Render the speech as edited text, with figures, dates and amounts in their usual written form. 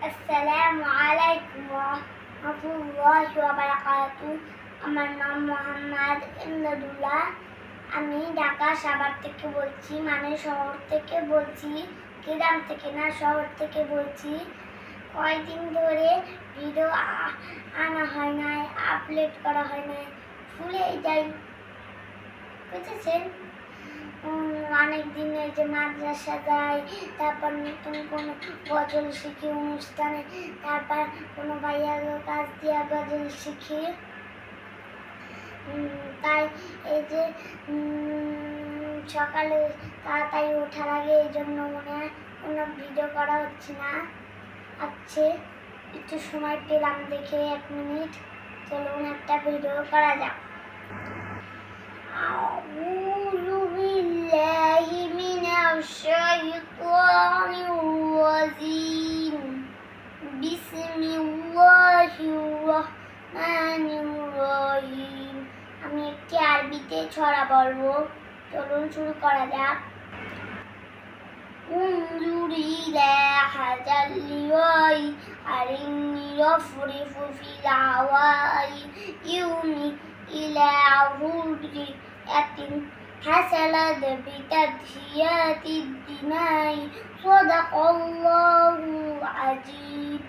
আসসালামু আলাইকুম ওয়া রাহমাতুল্লাহি ওয়া বারাকাতুহু। আমার নাম মোহাম্মদ ইমদাদুল্লাহ। আমি ঢাকা সাভার থেকে বলছি, মানে শহর থেকে বলছি, গ্রাম থেকে না, শহর থেকে বলছি। কয়েকদিন ধরে ভিডিও আনা হয় না, আপলোড করা হয় না, ভুলে যাই, বুঝেছেন? অনেক দিন এই যে মাদ্রাসা যাই, তারপর নতুন কোনো গজল শিখি অনুষ্ঠানে, তারপর কোনো ভাইয়ার কাছ দিয়ে গজল শিখি। তাই এই যে সকালে তাড়াতাড়ি ওঠার আগে এই জন্য মনে হয় কোনো ভিডিও করা হচ্ছে না। আচ্ছা, একটু সময় পেলাম দেখে 1 মিনিট, চলুন একটা ভিডিও করা যাক। আউযু বিল্লাহি মিনাশ শাইতানির রাজিম। বিসমিল্লাহির রাহমানির রহিম। আমি একটি আরবিতে ছড়া বলবো, চলুন শুরু করা যাক। انظر إلى هذا اللواء أرني يفرف في الهواء يومي إلى عهود حصلت بتدهيات الدماء صدق الله العظيم